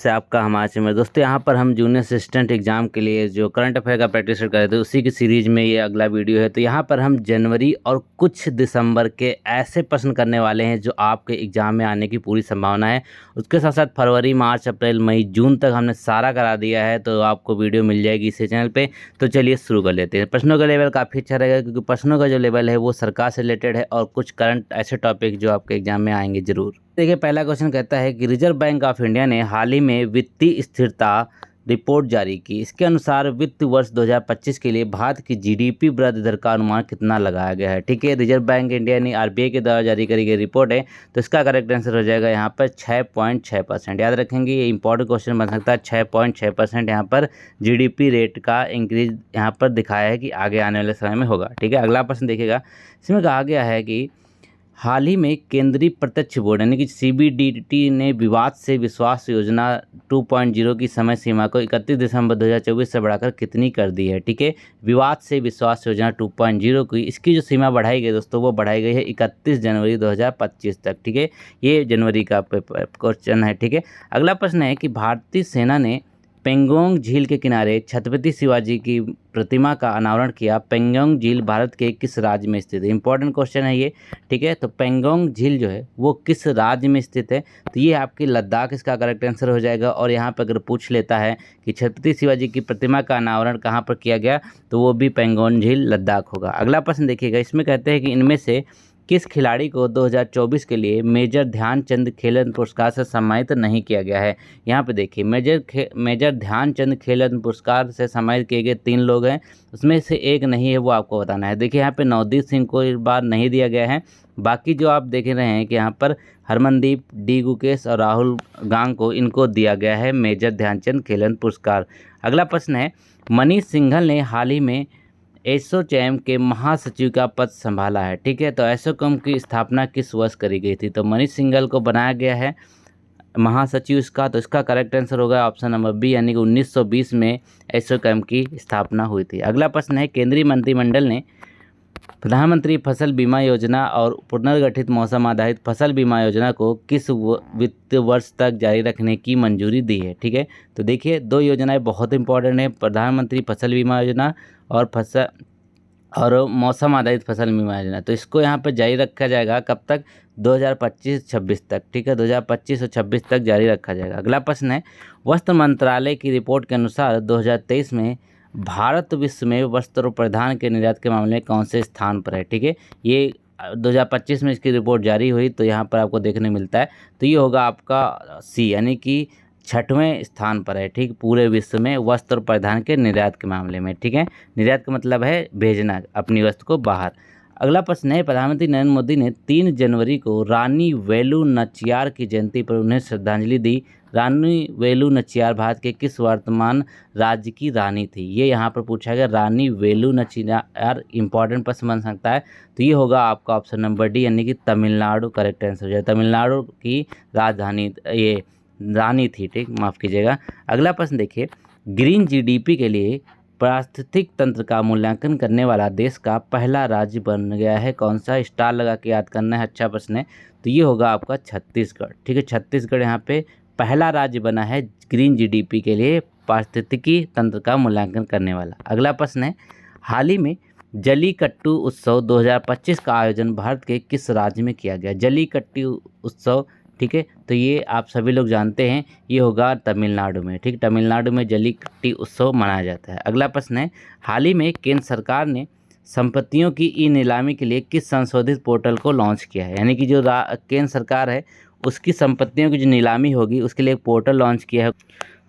से आपका हमारे में दोस्तों, यहाँ पर हम जूनियर असिस्टेंट एग्जाम के लिए जो करंट अफेयर का प्रैक्टिस कर रहे थे उसी की सीरीज में ये अगला वीडियो है। तो यहाँ पर हम जनवरी और कुछ दिसंबर के ऐसे प्रश्न करने वाले हैं जो आपके एग्जाम में आने की पूरी संभावना है। उसके साथ साथ फरवरी, मार्च, अप्रैल, मई, जून तक हमने सारा करा दिया है, तो आपको वीडियो मिल जाएगी इसी चैनल पर। तो चलिए शुरू कर लेते हैं। प्रश्नों का लेवल काफ़ी अच्छा रहेगा क्योंकि प्रश्नों का जो लेवल है वो सरकार से रिलेटेड है और कुछ करंट ऐसे टॉपिक जो आपके एग्जाम में आएंगे जरूर। देखिए, पहला क्वेश्चन कहता है कि रिजर्व बैंक ऑफ इंडिया ने हाल ही में वित्तीय स्थिरता रिपोर्ट जारी की। इसके अनुसार वित्त वर्ष 2025 के लिए भारत की जीडीपी वृद्धि दर का अनुमान कितना लगाया गया है। ठीक है, रिजर्व बैंक इंडिया ने आरबीआई के द्वारा जारी करी गई रिपोर्ट है, तो इसका करेक्ट आंसर हो जाएगा यहाँ पर 6.6%। याद रखेंगे, ये इंपॉर्टेंट क्वेश्चन बन सकता है। 6.6% यहाँ पर जीडीपी रेट का इंक्रीज यहाँ पर दिखाया है कि आगे आने वाले समय में होगा। ठीक है, अगला प्रश्न देखिएगा। इसमें कहा गया है कि हाल ही में केंद्रीय प्रत्यक्ष बोर्ड यानी कि सीबीडीटी ने विवाद से विश्वास योजना 2.0 की समय सीमा को 31 दिसंबर 2024 से बढ़ाकर कितनी कर दी है। ठीक है, विवाद से विश्वास योजना 2.0 की इसकी जो सीमा बढ़ाई गई दोस्तों, वो बढ़ाई गई है 31 जनवरी 2025 तक। ठीक है, ये जनवरी का क्वेश्चन है। ठीक है, अगला प्रश्न है कि भारतीय सेना ने पेंगोंग झील के किनारे छत्रपति शिवाजी की प्रतिमा का अनावरण किया। पेंगोंग झील भारत के किस राज्य में स्थित है? इंपॉर्टेंट क्वेश्चन है ये। ठीक है, तो पेंगोंग झील जो है वो किस राज्य में स्थित है? तो ये आपकी लद्दाख इसका करेक्ट आंसर हो जाएगा। और यहाँ पर अगर पूछ लेता है कि छत्रपति शिवाजी की प्रतिमा का अनावरण कहाँ पर किया गया, तो वो भी पेंगोंग झील लद्दाख होगा। अगला प्रश्न देखिएगा। इसमें कहते हैं कि इनमें से किस खिलाड़ी को 2024 के लिए मेजर ध्यानचंद खेल रत्न पुरस्कार से सम्मानित नहीं किया गया है? यहाँ पे देखिए, मेजर ध्यानचंद खेल रत्न पुरस्कार से सम्मानित किए गए 3 लोग हैं, उसमें से एक नहीं है, वो आपको बताना है। देखिए, यहाँ पे नवदीप सिंह को इस बार नहीं दिया गया है। बाकी जो आप देख रहे हैं कि यहाँ पर हरमनदीप, डी गुकेश और राहुल गांग को इनको दिया गया है मेजर ध्यानचंद खेल रत्न पुरस्कार। अगला प्रश्न है, मनीष सिंघल ने हाल ही में एसोचैम के महासचिव का पद संभाला है। ठीक है, तो एसोचैम की स्थापना किस वर्ष करी गई थी? तो मनीष सिंघल को बनाया गया है महासचिव इसका, तो इसका करेक्ट आंसर होगा ऑप्शन नंबर बी, यानी कि 1920 में एसोचैम की स्थापना हुई थी। अगला प्रश्न है, केंद्रीय मंत्रिमंडल ने प्रधानमंत्री फसल बीमा योजना और पुनर्गठित मौसम आधारित फसल बीमा योजना को किस वित्त वर्ष तक जारी रखने की मंजूरी दी है? ठीक है, तो देखिए, 2 योजनाएं बहुत इंपॉर्टेंट है, प्रधानमंत्री फसल बीमा योजना और मौसम आधारित फसल बीमा योजना। तो इसको यहाँ पर जारी रखा जाएगा कब तक? 2025-26 तक। ठीक है, 2025 और 26 तक जारी रखा जाएगा। अगला प्रश्न है, वस्त्र मंत्रालय की रिपोर्ट के अनुसार 2023 में भारत विश्व में वस्त्र और परिधान के निर्यात के मामले में कौन से स्थान पर है? ठीक है, ये 2025 में इसकी रिपोर्ट जारी हुई, तो यहाँ पर आपको देखने मिलता है, तो ये होगा आपका सी, यानी कि 6वें स्थान पर है। ठीक, पूरे विश्व में वस्त्र और परिधान के निर्यात के मामले में। ठीक है, निर्यात का मतलब है भेजना अपनी वस्तु को बाहर। अगला प्रश्न है, प्रधानमंत्री नरेंद्र मोदी ने 3 जनवरी को रानी वेलु नाचियार की जयंती पर उन्हें श्रद्धांजलि दी। रानी वेलु नाचियार भारत के किस वर्तमान राज्य की रानी थी? ये यहाँ पर पूछा गया, रानी वेलु नाचियार। इंपॉर्टेंट प्रश्न बन सकता है, तो ये होगा आपका ऑप्शन नंबर डी, यानी कि तमिलनाडु करेक्ट आंसर हो जाए। तमिलनाडु की राजधानी ये रानी थी। ठीक, माफ़ कीजिएगा। अगला प्रश्न देखिए, ग्रीन जीडीपी के लिए पारिस्थितिक तंत्र का मूल्यांकन करने वाला देश का पहला राज्य बन गया है कौन सा? स्टार लगा के याद करना है, अच्छा प्रश्न है। तो ये होगा आपका छत्तीसगढ़। ठीक है, छत्तीसगढ़ यहाँ पे पहला राज्य बना है ग्रीन जीडीपी के लिए पारिस्थितिकी तंत्र का मूल्यांकन करने वाला। अगला प्रश्न है, हाल ही में जलीकट्टू उत्सव 2025 का आयोजन भारत के किस राज्य में किया गया? जलीकट्टू उत्सव, ठीक है, तो ये आप सभी लोग जानते हैं, ये होगा तमिलनाडु में। ठीक, तमिलनाडु में जलीकट्टू उत्सव मनाया जाता है। अगला प्रश्न है, हाल ही में केंद्र सरकार ने संपत्तियों की ई नीलामी के लिए किस संशोधित पोर्टल को लॉन्च किया है? यानी कि जो केंद्र सरकार है उसकी संपत्तियों की जो नीलामी होगी उसके लिए एक पोर्टल लॉन्च किया है,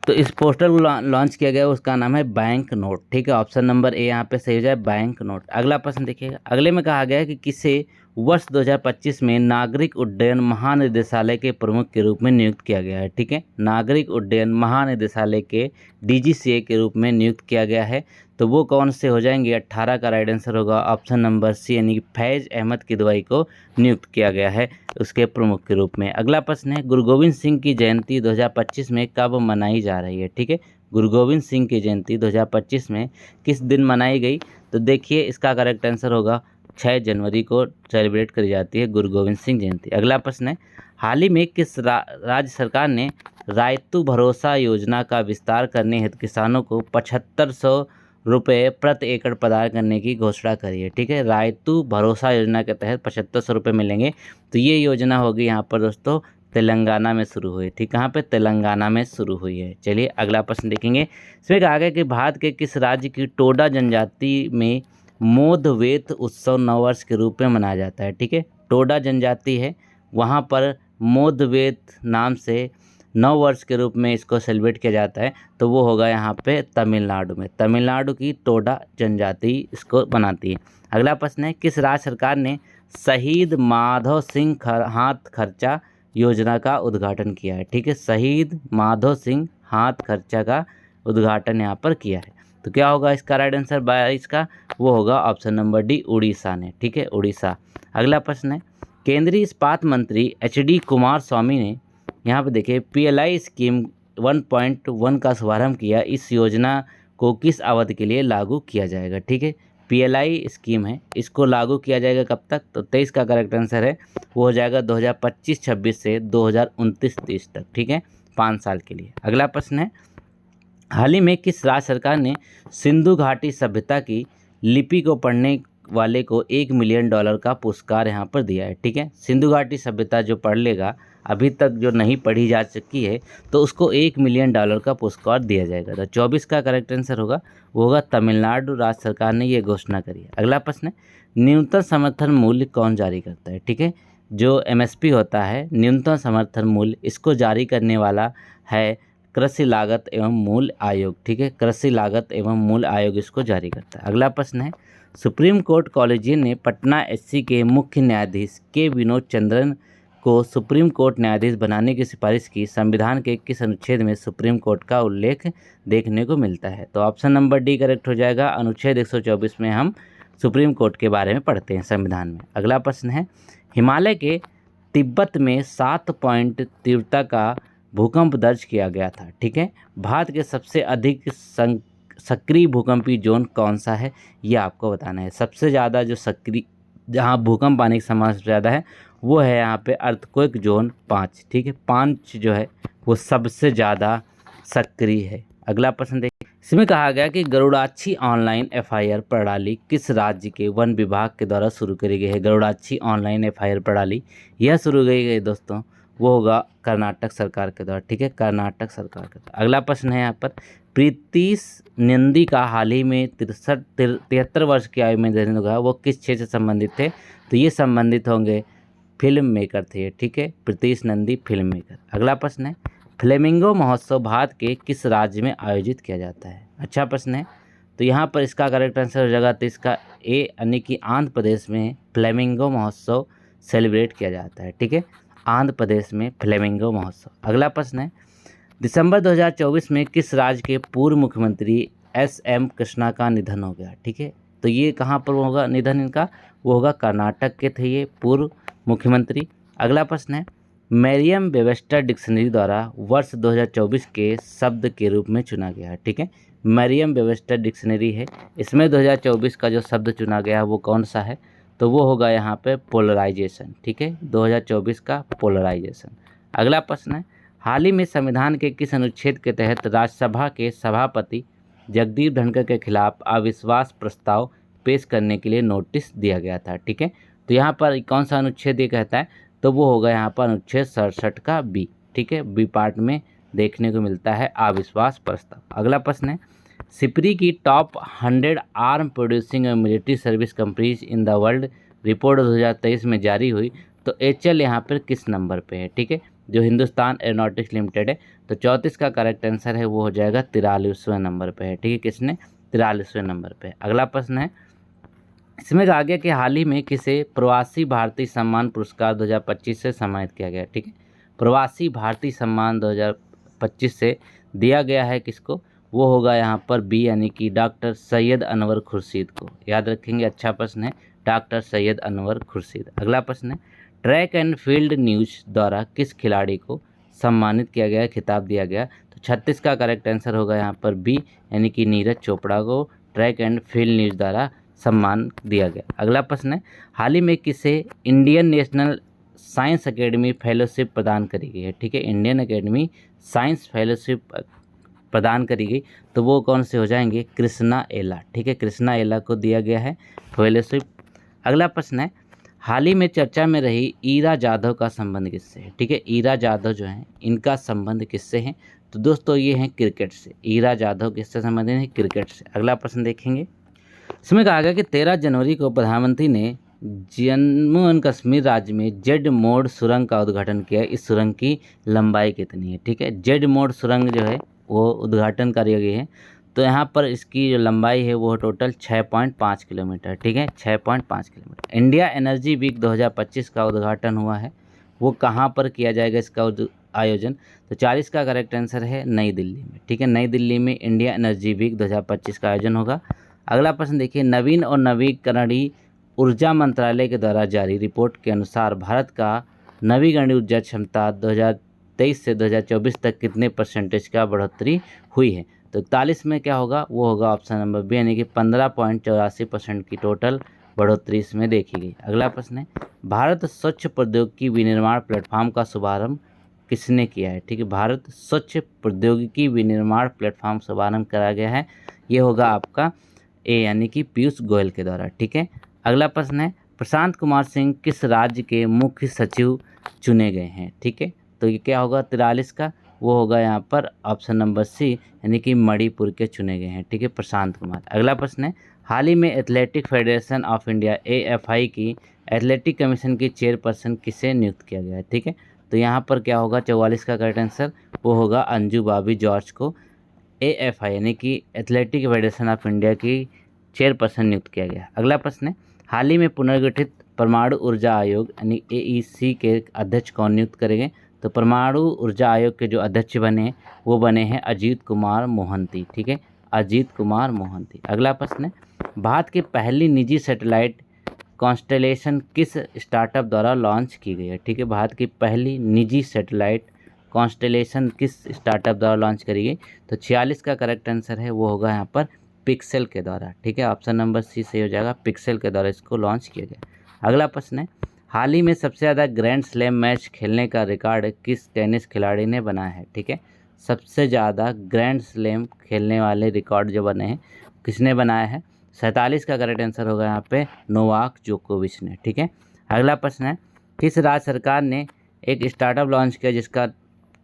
तो इस पोर्टल को लॉन्च किया गया, उसका नाम है बैंक नोट। ठीक है, ऑप्शन नंबर ए यहाँ पे सही हो जाए, बैंक नोट। अगला प्रश्न देखिएगा। अगले में कहा गया है कि किसे वर्ष 2025 में नागरिक उड्डयन महानिदेशालय के प्रमुख के रूप में नियुक्त किया गया है? ठीक है, नागरिक उड्डयन महानिदेशालय के डीजीसीए के रूप में नियुक्त किया गया है, तो वो कौन से हो जाएंगे? 18 का राइट आंसर होगा ऑप्शन नंबर सी, यानी कि फैज़ अहमद किदवई को नियुक्त किया गया है उसके प्रमुख के रूप में। अगला प्रश्न है, गुरु गोविंद सिंह की जयंती 2025 में कब मनाई जा रही है? ठीक है, गुरु गोविंद सिंह की जयंती 2025 में किस दिन मनाई गई? तो देखिए, इसका करेक्ट आंसर होगा 6 जनवरी को सेलिब्रेट करी जाती है गुरु गोविंद सिंह जयंती। अगला प्रश्न है, हाल ही में किस राज्य सरकार ने रायतू भरोसा योजना का विस्तार करने हेतु किसानों को 7500 रुपये प्रति एकड़ प्रदान करने की घोषणा करी है। ठीक है, रायतू भरोसा योजना के तहत 7500 रुपये मिलेंगे। तो ये योजना होगी यहाँ पर दोस्तों तेलंगाना में शुरू हुई थी। कहाँ पे? तेलंगाना में शुरू हुई है। चलिए अगला प्रश्न देखेंगे। इसमें कहा गया कि भारत के किस राज्य की टोडा जनजाति में मोदवेत उत्सव नववर्ष के रूप में मनाया जाता है। ठीक है, टोडा जनजाति है, वहाँ पर मोदवेत नाम से नव वर्ष के रूप में इसको सेलिब्रेट किया जाता है। तो वो होगा यहाँ पे तमिलनाडु में। तमिलनाडु की टोडा जनजाति इसको मनाती है। अगला प्रश्न है, किस राज्य सरकार ने शहीद माधव सिंह हाथ खर्चा योजना का उद्घाटन किया है। ठीक है, शहीद माधव सिंह हाथ खर्चा का उद्घाटन यहाँ पर किया है। तो क्या होगा इसका राइट आंसर 22 का? वो होगा ऑप्शन नंबर डी, उड़ीसा ने। ठीक है, उड़ीसा। अगला प्रश्न है, केंद्रीय इस्पात मंत्री एच.डी. कुमार स्वामी ने यहाँ पे देखिए पीएलआई स्कीम 1.1 का शुभारंभ किया। इस योजना को किस अवधि के लिए लागू किया जाएगा। ठीक है, पीएलआई स्कीम है, इसको लागू किया जाएगा कब तक? तो 23 का करेक्ट आंसर है, वो हो जाएगा 2025-26 से 2029-30 तक। ठीक है, 5 साल के लिए। अगला प्रश्न है, हाल ही में किस राज्य सरकार ने सिंधु घाटी सभ्यता की लिपि को पढ़ने वाले को $1 मिलियन का पुरस्कार यहाँ पर दिया है। ठीक है, सिंधु घाटी सभ्यता जो पढ़ लेगा, अभी तक जो नहीं पढ़ी जा चुकी है, तो उसको $1 मिलियन का पुरस्कार दिया जाएगा। तो 24 का करेक्ट आंसर होगा, वो होगा तमिलनाडु राज्य सरकार ने ये घोषणा करी है। अगला प्रश्न है, न्यूनतम समर्थन मूल्य कौन जारी करता है। ठीक है, जो एमएसपी होता है, न्यूनतम समर्थन मूल्य, इसको जारी करने वाला है कृषि लागत एवं मूल्य आयोग। ठीक है, कृषि लागत एवं मूल्य आयोग इसको जारी करता है। अगला प्रश्न है, सुप्रीम कोर्ट कॉलेजियन ने पटना एससी के मुख्य न्यायाधीश के विनोद चंद्रन को सुप्रीम कोर्ट न्यायाधीश बनाने की सिफारिश की। संविधान के किस अनुच्छेद में सुप्रीम कोर्ट का उल्लेख देखने को मिलता है। तो ऑप्शन नंबर डी करेक्ट हो जाएगा। अनुच्छेद 124 में हम सुप्रीम कोर्ट के बारे में पढ़ते हैं संविधान में। अगला प्रश्न है, हिमालय के तिब्बत में 7 पॉइंट तीव्रता का भूकंप दर्ज किया गया था। ठीक है, भारत के सबसे अधिक सक्रिय भूकंपीय जोन कौन सा है, ये आपको बताना है। सबसे ज़्यादा जो सक्रिय, जहाँ भूकंप आने की संभावना सबसे ज़्यादा है, वो है यहाँ पे अर्थक्वेक जोन 5। ठीक है, 5 जो है वो सबसे ज़्यादा सक्रिय है। अगला प्रश्न देखिए, इसमें कहा गया कि गरुड़ाक्षी ऑनलाइन एफआईआर प्रणाली किस राज्य के वन विभाग के द्वारा शुरू करी गई है। गरुड़ाक्षी ऑनलाइन एफआईआर प्रणाली यह शुरू की गई दोस्तों, वो होगा कर्नाटक सरकार के द्वारा। ठीक है, कर्नाटक सरकार के द्वारा। अगला प्रश्न है यहाँ पर, प्रीतीश नंदी का हाल ही में 73 वर्ष की आयु में निधन हुआ, वो किस क्षेत्र से संबंधित थे। तो ये संबंधित होंगे, फिल्म मेकर थे। ठीक है, प्रीतीश नंदी फिल्म मेकर। अगला प्रश्न है, फ्लेमिंगो महोत्सव भारत के किस राज्य में आयोजित किया जाता है। अच्छा प्रश्न है, तो यहाँ पर इसका करेक्ट आंसर हो जाएगा, तो इसका ए यानी कि आंध्र प्रदेश में फ्लेमिंगो महोत्सव सेलिब्रेट किया जाता है। ठीक है, आंध्र प्रदेश में फ्लेमिंगो महोत्सव। अगला प्रश्न है, दिसंबर 2024 में किस राज्य के पूर्व मुख्यमंत्री एस.एम. कृष्णा का निधन हो गया। ठीक है, तो ये कहाँ पर होगा निधन इनका, वो होगा कर्नाटक के थे ये पूर्व मुख्यमंत्री। अगला प्रश्न है, मैरियम वेबस्टर डिक्शनरी द्वारा वर्ष 2024 के शब्द के रूप में चुना गया है। ठीक है, मैरियम वेबस्टर डिक्शनरी है, इसमें 2024 का जो शब्द चुना गया है वो कौन सा है, तो वो होगा यहाँ पे पोलराइजेशन। ठीक है, 2024 का पोलराइजेशन। अगला प्रश्न है, हाल ही में संविधान के किस अनुच्छेद के तहत राज्यसभा के सभापति जगदीप धनखड़ के खिलाफ अविश्वास प्रस्ताव पेश करने के लिए नोटिस दिया गया था। ठीक है, तो यहाँ पर कौन सा अनुच्छेद ये कहता है, तो वो होगा यहाँ पर अनुच्छेद 67 का बी। ठीक है, बी पार्ट में देखने को मिलता है अविश्वास प्रस्ताव। अगला प्रश्न है, सिपरी की टॉप 100 आर्म प्रोड्यूसिंग और military service companies in the world report 2023 में जारी हुई, तो एचएल यहाँ पर किस नंबर पे है। ठीक है, जो हिंदुस्तान एरोनॉटिक्स लिमिटेड है, तो 34 का करेक्ट आंसर है, वो हो जाएगा 43वें नंबर पे है। ठीक है, किसने 43वें नंबर पे। अगला प्रश्न है, इसमें कहा गया कि हाल ही में किसे प्रवासी भारतीय सम्मान पुरस्कार 2025 से सम्मानित किया गया। ठीक है, प्रवासी भारतीय सम्मान 2025 से दिया गया है किसको, वो होगा यहाँ पर बी यानी कि डॉक्टर सैयद अनवर खुर्शीद को। याद रखेंगे, अच्छा प्रश्न है, डॉक्टर सैयद अनवर खुर्शीद। अगला प्रश्न है, ट्रैक एंड फील्ड न्यूज द्वारा किस खिलाड़ी को सम्मानित किया गया, खिताब दिया गया, तो 36 का करेक्ट आंसर होगा यहाँ पर बी यानी कि नीरज चोपड़ा को ट्रैक एंड फील्ड न्यूज द्वारा सम्मान दिया गया। अगला प्रश्न है, हाल ही में किसे Indian national science academy fellowship प्रदान करी गई है। ठीक है, इंडियन एकेडमी साइंस फेलोशिप प्रदान करी गई, तो वो कौन से हो जाएंगे, कृष्णा एला। ठीक है, कृष्णा एला को दिया गया है फेलोशिप। अगला प्रश्न है, हाल ही में चर्चा में रही ईरा जाधव का संबंध किससे है। ठीक है, ईरा जाधव जो है इनका संबंध किससे है, तो दोस्तों ये हैं क्रिकेट से। ईरा जाधव किससे संबंधित है, क्रिकेट से। अगला प्रश्न देखेंगे, इसमें कहा गया कि 13 जनवरी को प्रधानमंत्री ने जम्मू एंड कश्मीर राज्य में जेड मोड सुरंग का उद्घाटन किया। इस सुरंग की लंबाई कितनी है। ठीक है, जेड मोड सुरंग जो है वो उद्घाटन करी गई है, तो यहाँ पर इसकी जो लंबाई है वो टोटल 6.5 किलोमीटर। ठीक है, 6.5 किलोमीटर। इंडिया एनर्जी वीक 2025 का उद्घाटन हुआ है, वो कहाँ पर किया जाएगा इसका आयोजन, तो 40 का करेक्ट आंसर है नई दिल्ली में। ठीक है, नई दिल्ली में इंडिया एनर्जी वीक 2025 का आयोजन होगा। अगला प्रश्न देखिए, नवीन और नवीकरणीय ऊर्जा मंत्रालय के द्वारा जारी रिपोर्ट के अनुसार भारत का नवीकरणीय ऊर्जा क्षमता 2023 से 2024 तक कितने परसेंटेज का बढ़ोतरी हुई है, तो 41 में क्या होगा, वो होगा ऑप्शन नंबर बी, यानी कि 15.84% की टोटल बढ़ोतरी इसमें देखी गई। अगला प्रश्न है, भारत स्वच्छ प्रौद्योगिकी विनिर्माण प्लेटफॉर्म का शुभारंभ किसने किया है। ठीक है, भारत स्वच्छ प्रौद्योगिकी विनिर्माण प्लेटफॉर्म शुभारंभ करा गया है, ये होगा आपका ए, यानी कि पीयूष गोयल के द्वारा। ठीक है, अगला प्रश्न है, प्रशांत कुमार सिंह किस राज्य के मुख्य सचिव चुने गए हैं। ठीक है, तो ये क्या होगा 43 का, वो होगा यहाँ पर ऑप्शन नंबर सी, यानी कि मणिपुर के चुने गए हैं। ठीक है, प्रशांत कुमार। अगला प्रश्न है, हाल ही में athletic federation of India AFI की एथलेटिक कमीशन की चेयरपर्सन किसे नियुक्त किया गया है। ठीक है, तो यहाँ पर क्या होगा 44 का करेक्ट आंसर, वो होगा अंजू बॉबी जॉर्ज को AFI यानी कि एथलेटिक फेडरेशन ऑफ इंडिया की चेयरपर्सन नियुक्त किया गया। अगला प्रश्न है, हाल ही में पुनर्गठित परमाणु ऊर्जा आयोग यानी AEC के अध्यक्ष कौन नियुक्त करेंगे, तो परमाणु ऊर्जा आयोग के जो अध्यक्ष बने हैं वो बने हैं अजीत कुमार मोहंती। ठीक है, अजीत कुमार मोहंती। अगला प्रश्न है, भारत की पहली निजी सैटेलाइट कॉन्स्टेलेशन किस स्टार्टअप द्वारा लॉन्च की गई है। ठीक है, भारत की पहली निजी सैटेलाइट कॉन्स्टेलेशन किस स्टार्टअप द्वारा लॉन्च करी गई, तो 46 का करेक्ट आंसर है, वो होगा यहाँ पर पिक्सेल के द्वारा। ठीक है, ऑप्शन नंबर सी सही हो जाएगा, पिक्सेल के द्वारा इसको लॉन्च किया गया। अगला प्रश्न है, हाल ही में सबसे ज़्यादा ग्रैंड स्लैम मैच खेलने का रिकॉर्ड किस टेनिस खिलाड़ी ने बनाया है। ठीक है, सबसे ज़्यादा ग्रैंड स्लैम खेलने वाले रिकॉर्ड जो बने हैं किसने बनाया है, 47 का करेक्ट आंसर होगा यहाँ पे नोवाक जोकोविच ने। ठीक है, अगला प्रश्न है, किस राज्य सरकार ने एक स्टार्टअप लॉन्च किया जिसका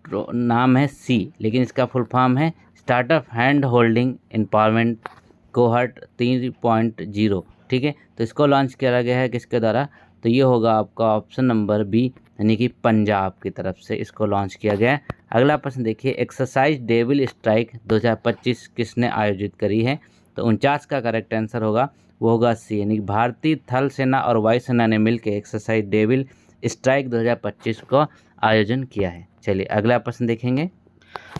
नाम है सी, लेकिन इसका फुल फॉर्म है startup hand holding empowerment cohort 3.0। ठीक है, तो इसको लॉन्च किया गया है किसके द्वारा, तो ये होगा आपका ऑप्शन नंबर बी, यानी कि पंजाब की तरफ से इसको लॉन्च किया गया है। अगला प्रश्न देखिए, एक्सरसाइज डेविल स्ट्राइक 2025 किसने आयोजित करी है, तो 49 का करेक्ट आंसर होगा, वो होगा सी, यानी भारतीय थल सेना और वायुसेना ने मिलकर एक्सरसाइज डेविल स्ट्राइक 2025 को आयोजन किया है। चलिए अगला प्रश्न देखेंगे।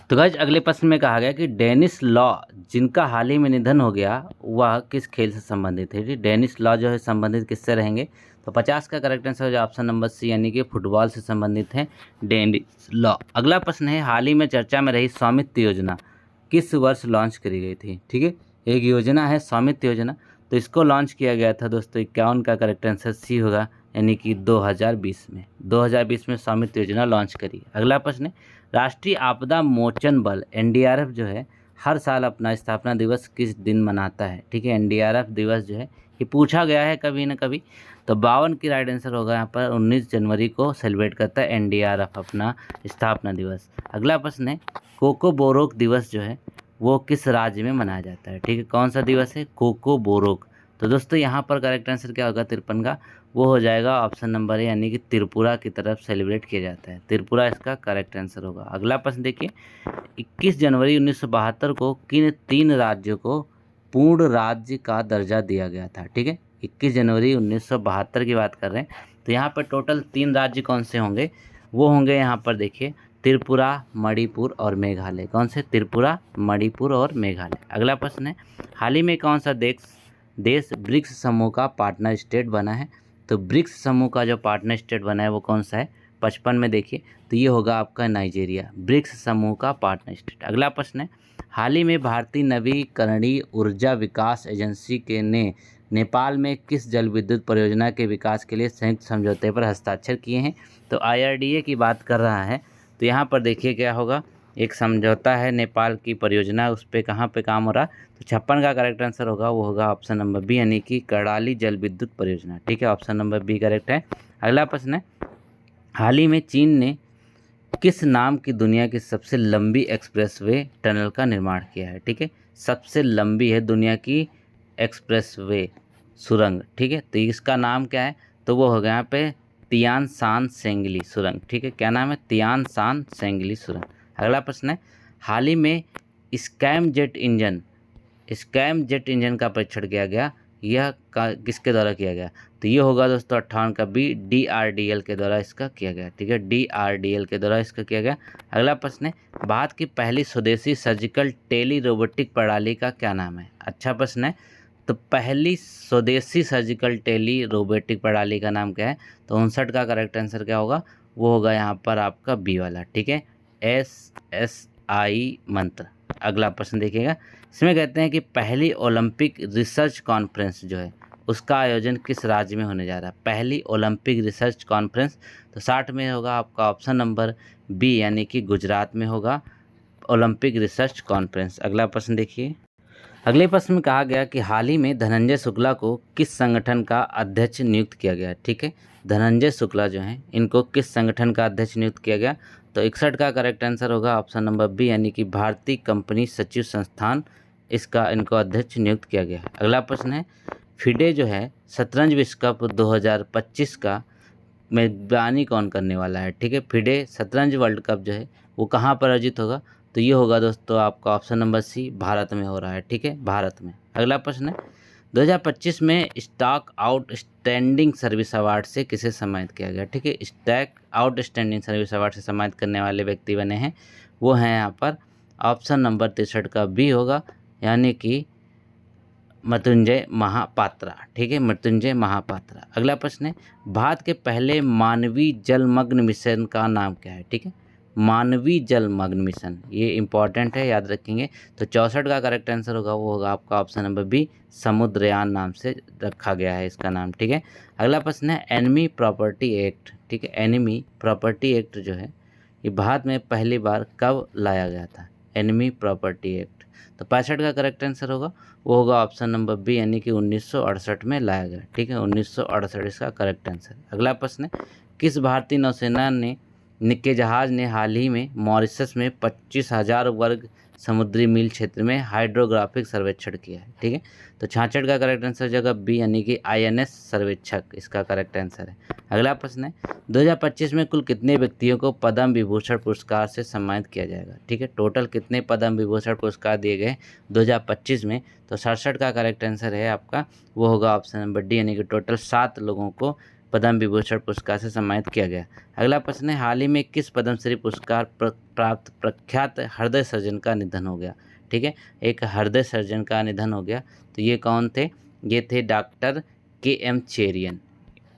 तो गाइस अगले प्रश्न में कहा गया कि डेनिस लॉ जिनका हाल ही में निधन हो गया वह किस खेल से संबंधित है। डेनिस लॉ जो है संबंधित किससे रहेंगे, तो 50 का करेक्ट आंसर हो ऑप्शन नंबर सी, यानी कि फुटबॉल से संबंधित है डेनिस लॉ। अगला प्रश्न है, हाल ही में चर्चा में रही स्वामित्व योजना किस वर्ष लॉन्च करी गई थी। ठीक है, एक योजना है स्वामित्व योजना, तो इसको लॉन्च किया गया था दोस्तों 51 का करेक्ट आंसर सी होगा, यानी कि 2020 में 2020 में स्वामित्व योजना लॉन्च करी। अगला प्रश्न है, राष्ट्रीय आपदा मोचन बल NDRF जो है हर साल अपना स्थापना दिवस किस दिन मनाता है। ठीक है, NDRF दिवस जो है ये पूछा गया है कभी ना कभी, तो 52 की राइट आंसर होगा यहाँ पर 19 जनवरी को सेलिब्रेट करता है NDRF अपना स्थापना दिवस। अगला प्रश्न है, कोको बोरोक दिवस जो है वो किस राज्य में मनाया जाता है। ठीक है, कौन सा दिवस है, कोको बोरोक, तो दोस्तों यहाँ पर करेक्ट आंसर क्या होगा 53 का, वो हो जाएगा ऑप्शन नंबर है, यानी कि त्रिपुरा की तरफ सेलिब्रेट किया जाता है, त्रिपुरा इसका करेक्ट आंसर होगा। अगला प्रश्न देखिए, 21 जनवरी 1972 को किन 3 राज्यों को पूर्ण राज्य का दर्जा दिया गया था। ठीक है, 21 जनवरी 1972 की बात कर रहे हैं, तो यहाँ पर टोटल 3 राज्य कौन से होंगे, वो होंगे यहाँ पर देखिए त्रिपुरा, मणिपुर और मेघालय। कौन से, त्रिपुरा, मणिपुर और मेघालय। अगला प्रश्न है, हाल ही में कौन सा देश ब्रिक्स समूह का पार्टनर स्टेट बना है, तो ब्रिक्स समूह का जो पार्टनर स्टेट बना है वो कौन सा है, 55 में देखिए, तो ये होगा आपका नाइजीरिया, ब्रिक्स समूह का पार्टनर स्टेट। अगला प्रश्न है, हाल ही में भारतीय नवीकरणीय ऊर्जा विकास एजेंसी ने नेपाल में किस जल विद्युत परियोजना के विकास के लिए संयुक्त समझौते पर हस्ताक्षर किए हैं? तो IRDA की बात कर रहा है। तो यहाँ पर देखिए क्या होगा, एक समझौता है नेपाल की परियोजना, उस पर कहाँ पे काम हो रहा। तो 56 का करेक्ट आंसर होगा, वो होगा ऑप्शन नंबर बी, यानी कि कर्णाली जल विद्युत परियोजना। ठीक है, ऑप्शन नंबर बी करेक्ट है। अगला प्रश्न है, हाल ही में चीन ने किस नाम की दुनिया की सबसे लंबी एक्सप्रेसवे टनल का निर्माण किया है? ठीक है, सबसे लंबी है दुनिया की एक्सप्रेसवे सुरंग। ठीक है, तो इसका नाम क्या है? तो वो हो गया यहाँ पे तियान सान सेंगली सुरंग। ठीक है, क्या नाम है? तियान सान सेंगली सुरंग। अगला प्रश्न है, हाल ही में स्कैम जेट इंजन का परीक्षण किया गया, यह किसके द्वारा किया गया? तो ये होगा दोस्तों 58 का बी, DRDL के द्वारा इसका किया गया। ठीक है, DRDL के द्वारा इसका किया गया। अगला प्रश्न है, भारत की पहली स्वदेशी सर्जिकल टेली रोबोटिक प्रणाली का क्या नाम है? अच्छा प्रश्न है। तो पहली स्वदेशी सर्जिकल टेली रोबोटिक प्रणाली का नाम क्या है? तो 59 का करेक्ट आंसर क्या होगा? वो होगा यहाँ पर आपका बी वाला। ठीक है, SSI मंत्र। अगला प्रश्न देखिएगा, इसमें कहते हैं कि पहली ओलंपिक रिसर्च कॉन्फ्रेंस जो है उसका आयोजन किस राज्य में होने जा रहा है? पहली ओलंपिक रिसर्च कॉन्फ्रेंस, तो 60 में होगा आपका ऑप्शन नंबर बी, यानी कि गुजरात में होगा ओलंपिक रिसर्च कॉन्फ्रेंस। अगला प्रश्न देखिए, अगले प्रश्न में कहा गया कि हाल ही में धनंजय शुक्ला को किस संगठन का अध्यक्ष नियुक्त किया गया? ठीक है, धनंजय शुक्ला जो हैं इनको किस संगठन का अध्यक्ष नियुक्त किया गया? तो 61 का करेक्ट आंसर होगा ऑप्शन नंबर बी, यानी कि भारतीय कंपनी सचिव संस्थान, इसका इनको अध्यक्ष नियुक्त किया गया है। अगला प्रश्न है, फिडे जो है शतरंज विश्व कप 2025 का मेजबानी कौन करने वाला है? ठीक है, फिडे शतरंज वर्ल्ड कप जो है वो कहाँ पर आयोजित होगा? तो ये होगा दोस्तों आपका ऑप्शन नंबर सी, भारत में हो रहा है। ठीक है, भारत में। अगला प्रश्न है, 2025 में स्टॉक आउटस्टैंडिंग सर्विस अवार्ड से किसे सम्मानित किया गया? ठीक है, स्टॉक आउटस्टैंडिंग सर्विस अवार्ड से सम्मानित करने वाले व्यक्ति बने हैं, वो हैं यहाँ पर ऑप्शन नंबर 63 का बी होगा, यानी कि मृत्युंजय महापात्रा। ठीक है, मृत्युंजय महापात्रा। अगला प्रश्न है, भारत के पहले मानवीय जलमग्न मिशन का नाम क्या है? ठीक है, मानवीय जलमग्न मिशन, ये इंपॉर्टेंट है, याद रखेंगे। तो 64 का करेक्ट आंसर होगा, वो होगा आपका ऑप्शन नंबर बी, समुद्रयान नाम से रखा गया है इसका नाम। ठीक है, अगला प्रश्न है, एनिमी प्रॉपर्टी एक्ट। ठीक है, एनिमी प्रॉपर्टी एक्ट जो है ये भारत में पहली बार कब लाया गया था? एनिमी प्रॉपर्टी एक्ट, तो 65 का करेक्ट आंसर होगा, वो होगा ऑप्शन नंबर बी, यानी कि 1968 में लाया गया। ठीक है, 1968 इसका करेक्ट आंसर। अगला प्रश्न है, किस भारतीय नौसेना के जहाज ने हाल ही में मॉरिशस में 25,000 वर्ग समुद्री मील क्षेत्र में हाइड्रोग्राफिक सर्वेक्षण किया है? ठीक है, तो 66 का करेक्ट आंसर जगह बी, यानी कि INS सर्वेक्षक इसका करेक्ट आंसर है। अगला प्रश्न है, 2025 में कुल कितने व्यक्तियों को पद्म विभूषण पुरस्कार से सम्मानित किया जाएगा? ठीक है, टोटल कितने पद्म विभूषण पुरस्कार दिए गए 2025 में? तो 67 का करेक्ट आंसर है आपका, वो होगा ऑप्शन नंबर डी, यानी कि टोटल 7 लोगों को पद्म विभूषण पुरस्कार से सम्मानित किया गया। अगला प्रश्न है, हाल ही में किस पद्मश्री पुरस्कार प्राप्त प्रख्यात हृदय सर्जन का निधन हो गया? ठीक है, एक हृदय सर्जन का निधन हो गया, तो ये कौन थे? ये थे डॉक्टर KM चेरियन।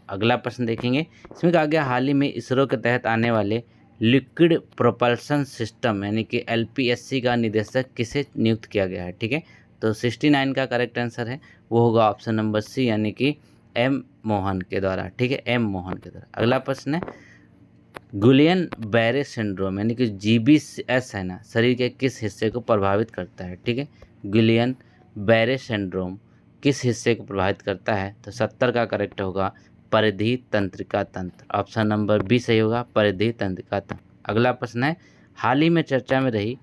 अगला प्रश्न देखेंगे, इसमें कहा गया हाल ही में इसरो के तहत आने वाले लिक्विड प्रोपल्सन सिस्टम यानी कि LPSC का निदेशक किसे नियुक्त किया गया है? ठीक है, तो 69 का करेक्ट आंसर है, वो होगा ऑप्शन नंबर सी, यानी कि M मोहन के द्वारा। ठीक है, M मोहन के द्वारा। अगला प्रश्न है, गुलियन बैरे सिंड्रोम यानी कि GBS है ना, शरीर के किस हिस्से को प्रभावित करता है? ठीक है, गुलियन बैरे सिंड्रोम किस हिस्से को प्रभावित करता है? तो 70 का करेक्ट होगा, परिधि तंत्रिका तंत्र। ऑप्शन नंबर बी सही होगा, परिधि तंत्रिका तंत्र। अगला प्रश्न है, हाल ही में चर्चा में रही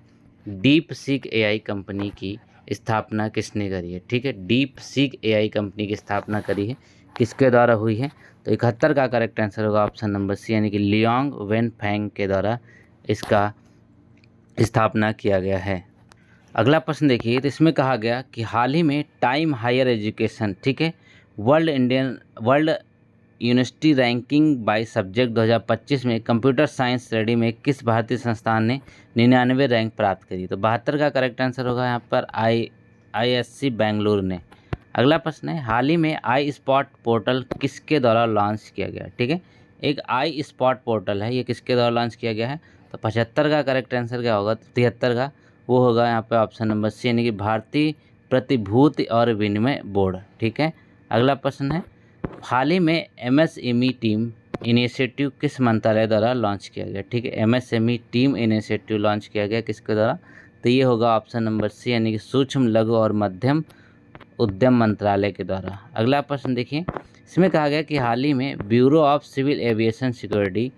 डीप सीक AI कंपनी की स्थापना किसने करी है? ठीक है, डीप सीक AI कंपनी की स्थापना करी है, किसके द्वारा हुई है? तो 71 का करेक्ट आंसर होगा ऑप्शन नंबर सी, यानी कि लियांग वेनफेंग के द्वारा इसका स्थापना किया गया है। अगला प्रश्न देखिए, तो इसमें कहा गया कि हाल ही में टाइम हायर एजुकेशन, ठीक है, world university ranking by subject 2025 में कंप्यूटर साइंस श्रेणी में किस भारतीय संस्थान ने 99 रैंक प्राप्त करी? तो 72 का करेक्ट आंसर होगा यहाँ पर ISC बेंगलुरु ने। अगला प्रश्न है, हाल ही में आई स्पॉट पोर्टल किसके द्वारा लॉन्च किया गया? ठीक है, एक आई स्पॉट पोर्टल है, ये किसके द्वारा लॉन्च किया गया है? तो 75 का करेक्ट आंसर क्या होगा? 73 का, वो होगा यहाँ पे ऑप्शन नंबर सी, यानी कि भारतीय प्रतिभूति और विनिमय बोर्ड। ठीक है, अगला प्रश्न है, हाल ही में MSME टीम इनिशिएटिव किस मंत्रालय द्वारा लॉन्च किया गया? ठीक है, MSME टीम इनिशिएटिव लॉन्च किया गया किसके द्वारा? तो ये होगा ऑप्शन नंबर सी, यानी कि सूक्ष्म लघु और मध्यम उद्यम मंत्रालय के द्वारा। अगला प्रश्न देखिए, इसमें कहा गया कि हाल ही में bureau of civil aviation security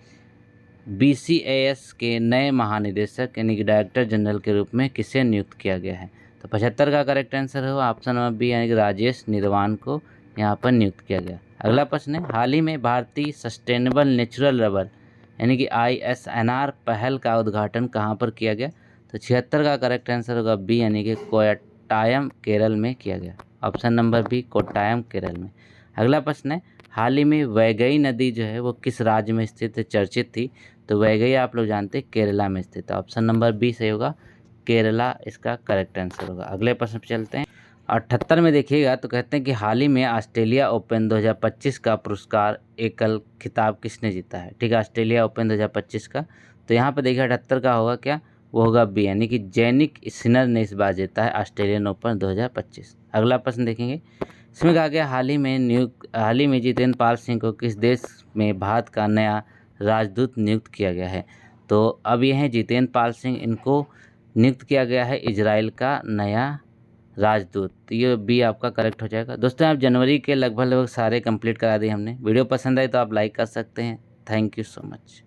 BCAS के नए महानिदेशक यानी कि डायरेक्टर जनरल के रूप में किसे नियुक्त किया गया है? तो 75 का करेक्ट आंसर होगा ऑप्शन नंबर बी, यानी कि राजेश निर्वाण को यहाँ पर नियुक्त किया गया। अगला प्रश्न है, हाल ही में भारतीय सस्टेनेबल नेचुरल रबर यानी कि ISNR पहल का उद्घाटन कहाँ पर किया गया? तो 76 का करेक्ट आंसर होगा बी, यानी कि कोट्टायम केरल में किया गया। Option number B, Kottayam Kerala में। अगला प्रश्न है, हाल ही में वैगई नदी जो है वो किस राज्य में स्थित है, चर्चित थी? तो वैगई आप लोग जानते हैं केरला में स्थित है। ऑप्शन नंबर बी सही होगा, केरला इसका करेक्ट आंसर होगा। अगले प्रश्न पे चलते हैं। 78 में देखिएगा तो कहते हैं कि हाल ही में ऑस्ट्रेलिया ओपन 2025 का पुरस्कार एकल खिताब किसने जीता है? ठीक है, ऑस्ट्रेलिया ओपन 2025 का। तो यहाँ पर देखिए 78 का होगा क्या, वो होगा बी, यानी कि जैनिक सिनर ने इस बार जीता है ऑस्ट्रेलियन ओपन 2025। अगला प्रश्न देखेंगे, इसमें कहा गया हाल ही में जितेंद्र पाल सिंह को किस देश में भारत का नया राजदूत नियुक्त किया गया है? तो अब ये हैं जितेंद्र पाल सिंह, इनको नियुक्त किया गया है इजराइल का नया राजदूत। तो ये बी आपका करेक्ट हो जाएगा। दोस्तों, आप जनवरी के लगभग सारे कंप्लीट करा दिए हमने। वीडियो पसंद आए तो आप लाइक कर सकते हैं। Thank you so much.